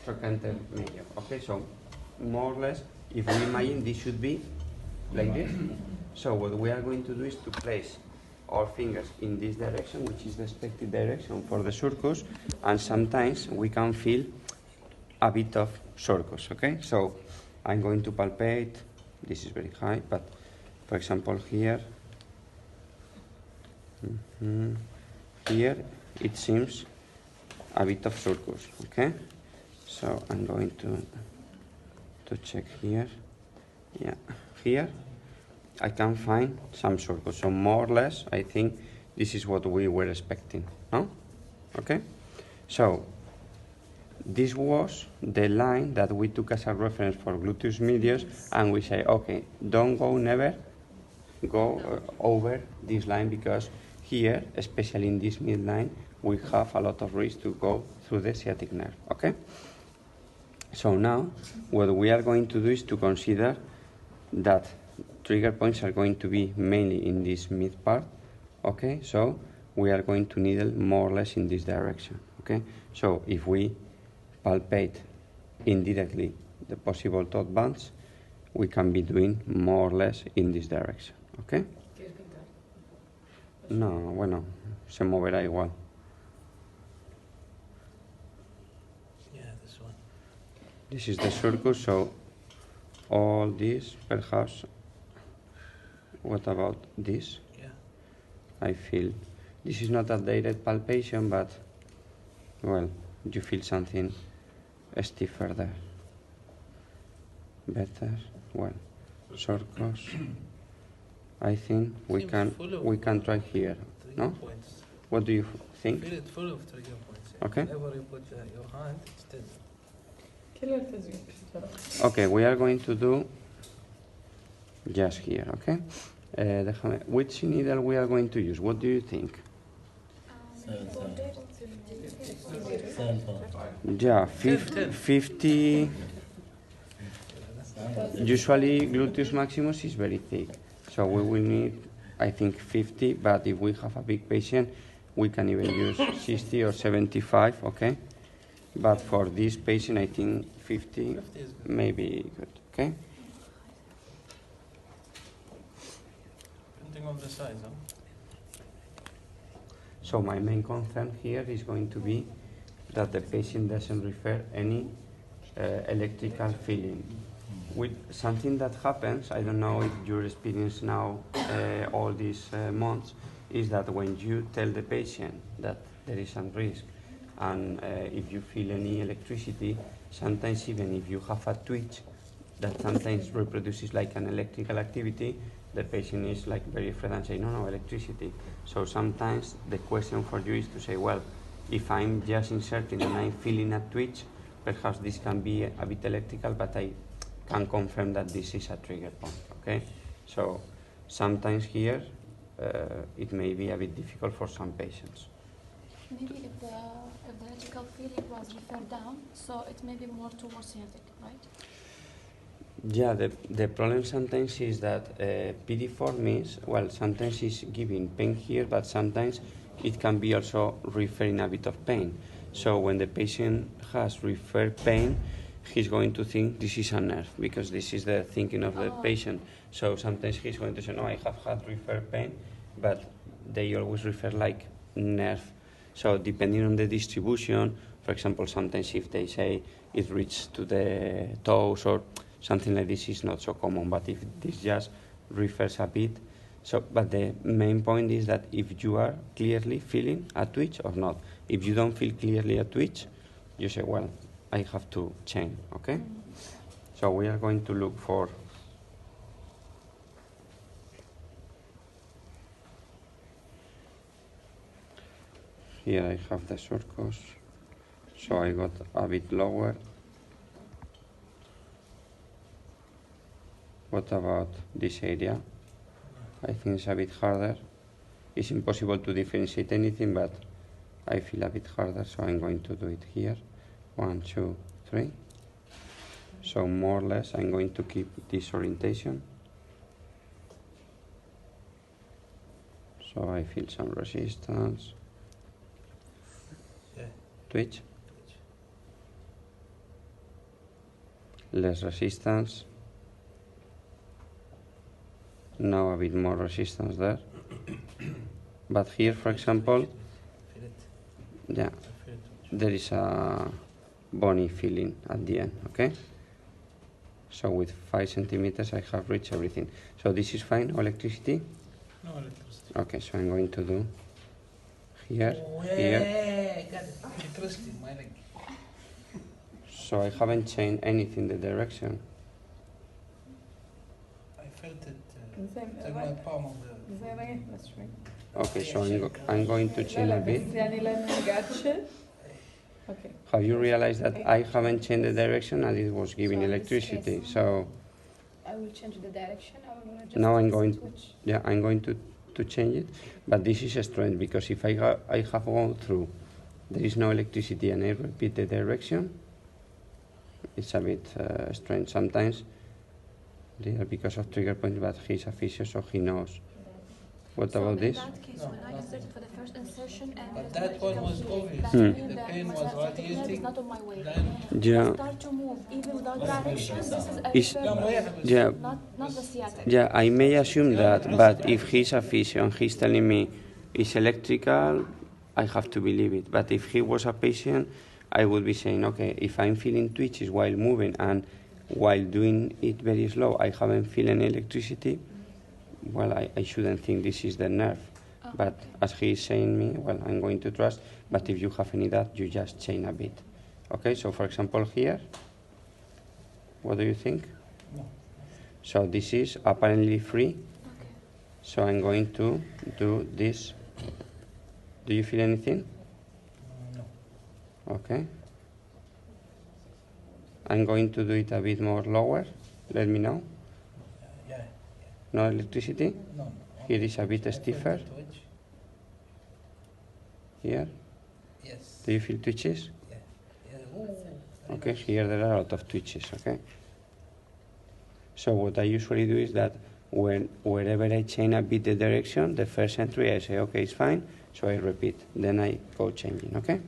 trochanter major. Okay, so more or less, if we imagine this should be like this. So what we are going to do is to place our fingers in this direction, which is the expected direction for the surcus, and sometimes we can feel a bit of surcus, okay? So I'm going to palpate. This is very high, but for example here, here it seems a bit of surcus, okay? So I'm going to check here. Yeah, here I can find some surcus. So more or less, I think this is what we were expecting, no? Okay? So this was the line that we took as a reference for gluteus medius, and we say, okay, don't go, never go over this line, because here, especially in this midline, we have a lot of risk to go through the sciatic nerve, okay? So now, what we are going to do is to consider that trigger points are going to be mainly in this mid part, okay? So we are going to needle more or less in this direction, okay? So if we palpate indirectly the possible thought bands, we can be doing more or less in this direction, okay? No, bueno, se moverá igual. Yeah, this one. This is the surcus, so all this, perhaps. What about this? Yeah. I feel this is not a direct palpation, but well, you feel something stiffer there. Better. Well, surcus. I think we can try here. No? Points. What do you think? Feel it full of trigger points. Okay. Whenever you put your hand, it's tense. Okay, we are going to do just here, okay? Which needle we are going to use? What do you think? Yeah, 50. Usually gluteus maximus is very thick, so we will need, I think, 50, but if we have a big patient, we can even use 60 or 75, okay? But for this patient, I think 50 may be good, okay? Depending on the size, huh? So my main concern here is going to be that the patient doesn't refer any electrical feeling. With something that happens, I don't know if your experience now all these months, is that when you tell the patient that there is some risk, and if you feel any electricity, sometimes even if you have a twitch that sometimes reproduces like an electrical activity, the patient is like very afraid and say, no, electricity. So sometimes the question for you is to say, well, if I'm just inserting and I'm feeling a twitch, perhaps this can be a bit electrical, but I can confirm that this is a trigger point, okay? So sometimes here it may be a bit difficult for some patients. Maybe if the electrical feeling was referred down, so it may be more towards sciatic, right? Yeah, the problem sometimes is that PD4 means, well, sometimes it's giving pain here, but sometimes it can be also referring a bit of pain. So when the patient has referred pain, he's going to think this is a nerve, because this is the thinking of the patient. So sometimes he's going to say, no, I have had referred pain, but they always refer like nerve. So depending on the distribution, for example, sometimes if they say it reaches to the toes or something like this is not so common, but if this just refers a bit. So, but the main point is that if you are clearly feeling a twitch or not. If you don't feel clearly a twitch, you say, well, I have to change, okay? So we are going to look for here I have the surcus, so I got a bit lower. What about this area? I think it's a bit harder. It's impossible to differentiate anything, but I feel a bit harder, so I'm going to do it here. 1, 2, 3. So more or less, I'm going to keep this orientation. So I feel some resistance. Yeah. Twitch. less resistance. Now a bit more resistance there. But here, for example, Feel it. yeah, I feel it. there is a bony feeling at the end, okay? So with 5 centimeters I have reached everything. So this is fine, no electricity? No electricity. Okay, so I'm going to do here, Oh, here. yeah, got it. Electricity, my leg. So I haven't changed anything the direction. I felt it. زي Take my palm of the. زي ما هي بس شوي. Okay, so I'm going to لا change لا a bit. بس يعني لأنه قاعد تشد. Okay. Have you realized that I haven't changed the direction and it was giving So in this electricity? case- So I will change the direction. I will adjust now I'm the going, switch. yeah, I'm going to change it. But this is strange because if I have gone through, there is no electricity and I repeat the direction, it's a bit strange sometimes. They are because of trigger point, but he's a physio, so he knows. What So about this? in that case, No, when I nothing. inserted for the first insertion and But there's that no one was electrical obvious. field, Hmm. that means The that pain my was sciatic nerve is radiating. not on my way. Then- Yeah. Start to move even without direction. This is a Is- referral, Yeah, not the sciatic. yeah, I may assume that, but if he's a physio and he's telling me it's electrical, I have to believe it. But if he was a patient, I would be saying, okay, if I'm feeling twitches while moving and while doing it very slow, I haven't feel any electricity, well, I shouldn't think this is the nerve. Oh, But okay. as he is saying me, well, I'm going to trust. But if you have any doubt, you just change a bit. Okay, so for example here, what do you think? No. So this is apparently free. Okay. So I'm going to do this. Do you feel anything? No. Okay. I'm going to do it a bit more lower. Let me know. Yeah. No electricity? No. Here is a bit I felt stiffer. the twitch. Here. Yes. Do you feel twitches? Yeah. Yeah. Ooh. Okay, here there are a lot of twitches, okay? So what I usually do is that wherever I change a bit the direction, the first entry I say, okay, it's fine, so I repeat. Then I go changing, okay?